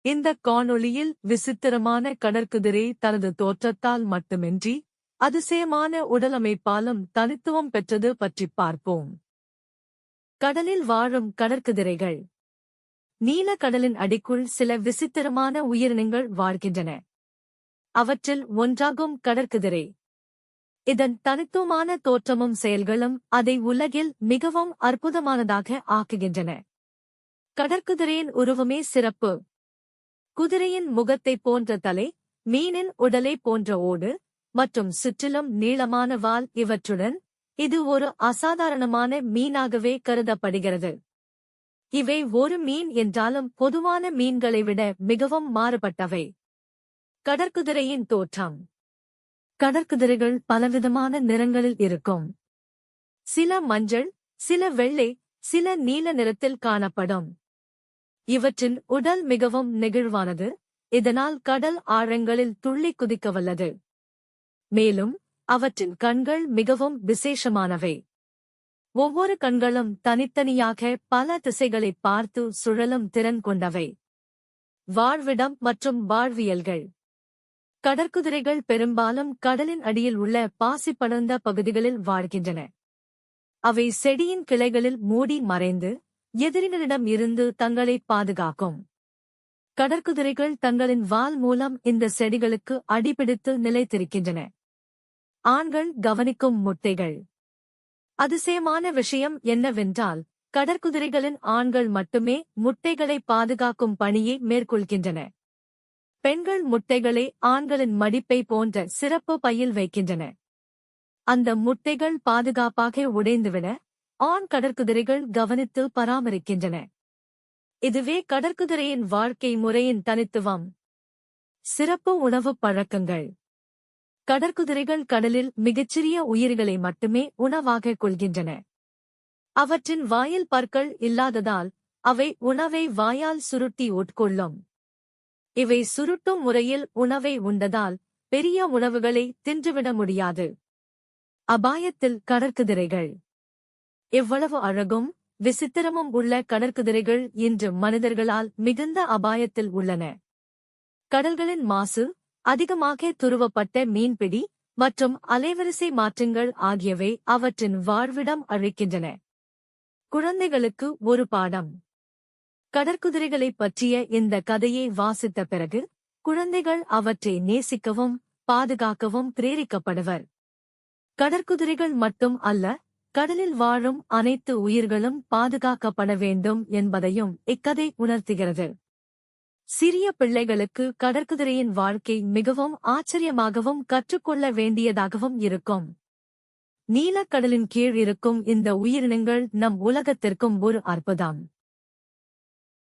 இந்த காணொளியில் விசித்திரமான கடற்குதிரை தனது தோற்றத்தால் மட்டுமின்றி அதிசயமான உடலமைப்பாலும் தனித்துவம் பெற்றது பற்றிப் பார்ப்போம். கடலில் வாழும் கடற்குதிரைகள். நீலக்கடலின் அடிக்குள் சில விசித்திரமான உயிரினங்கள் வாழ்கின்றன. அவற்றில் ஒன்றாகும் கடற்குதிரை. இதன் தனித்துவமான தோற்றமும் செயல்களும் அதை உலகில் மிகவும் அற்புதமானதாக ஆக்குகின்றன. கடற்குதிரையின் உருவமே சிறப்பு. குதிரையின் முகத்தைப் போன்ற தலை, மீனின் உடலை போன்ற ஓடு மற்றும் சுற்றிலும் நீளமான வால் இவற்றுடன் இது ஒரு அசாதாரணமான மீனாகவே கருதப்படுகிறது. இவை ஒரு மீன் என்றாலும் பொதுவான மீன்களை விட மிகவும் மாறுபட்டவை. கடற்குதிரையின் தோற்றம். கடற்குதிரைகள் பலவிதமான நிறங்களில் இருக்கும். சில மஞ்சள், சில வெள்ளை, சில நீல நிறத்தில் காணப்படும். இவற்றின் உடல் மிகவும் நெகிழ்வானது, இதனால் கடல் ஆழங்களில் துள்ளி குதிக்கவல்லது. மேலும் அவற்றின் கண்கள் மிகவும் விசேஷமானவை. ஒவ்வொரு கண்களும் தனித்தனியாக பல திசைகளைப் பார்த்து சுழலும் திறன் கொண்டவை. வாழ்விடம் மற்றும் வாழ்வியல்கள். கடற்குதிரைகள் பெரும்பாலும் கடலின் அடியில் உள்ள பாசி படர்ந்த பகுதிகளில் வாழ்கின்றன. அவை செடியின் கிளைகளில் மூடி மறைந்து எதிரிகளிடம் இருந்து தங்களை பாதுகாக்கும். கடற்குதிரைகள் தங்களின் வால் மூலம் இந்த செடிகளுக்கு அடிபிடித்து நிலைத்திருக்கின்றன. ஆண்கள் கவனிக்கும் முட்டைகள். அதிசயமான விஷயம் என்னவென்றால், கடற்குதிரைகளின் ஆண்கள் மட்டுமே முட்டைகளை பாதுகாக்கும் பணியை மேற்கொள்கின்றன. பெண்கள் முட்டைகளை ஆண்களின் மடிப்பை போன்ற சிறப்பு பையில் வைக்கின்றன. அந்த முட்டைகள் பாதுகாப்பாக உடைந்துவிட ஆண் கடற்குதிரைகள் கவனித்து பராமரிக்கின்றன. இதுவே கடற்குதிரையின் வாழ்க்கை முறையின் தனித்துவம். சிறப்பு உணவுப் பழக்கங்கள். கடற்குதிரைகள் கடலில் மிகச்சிறிய உயிர்களை மட்டுமே உணவாகக் கொள்கின்றன. அவற்றின் வாயில் பற்கள் இல்லாததால் அவை உணவை வாயால் சுருட்டி உட்கொள்ளும். இவை சுருட்டும் முறையில் உணவை உண்டதால் பெரிய உணவுகளை தின்றுவிட முடியாது. அபாயத்தில் கடற்குதிரைகள். எவ்வளவு அழகும் விசித்திரமும் உள்ள கடற்குதிரைகள் இன்று மனிதர்களால் மிகுந்த அபாயத்தில் உள்ளன. கடல்களின் மாசு, அதிகமாக துருவப்பட்ட மீன்பிடி மற்றும் அலைவரிசை மாற்றங்கள் ஆகியவை அவற்றின் வாழ்விடம் அழிக்கின்றன. குழந்தைகளுக்கு ஒரு பாடம். கடற்குதிரைகளைப் பற்றிய இந்த கதையை வாசித்த பிறகு குழந்தைகள் அவற்றை நேசிக்கவும் பாதுகாக்கவும் பிரேரிக்கப்படுவர். கடற்குதிரைகள் மட்டும் அல்ல, கடலில் வாழும் அனைத்து உயிர்களும் பாதுகாக்கப்பட வேண்டும் என்பதையும் இக்கதை உணர்த்துகிறது. சிறிய பிள்ளைகளுக்கு கடற்குதிரையின் வாழ்க்கை மிகவும் ஆச்சரியமாகவும் கற்றுக்கொள்ள வேண்டியதாகவும் இருக்கும். நீலக்கடலின் கீழ் இருக்கும் இந்த உயிரினங்கள் நம் உலகத்திற்கும் ஒரு அற்புதம்.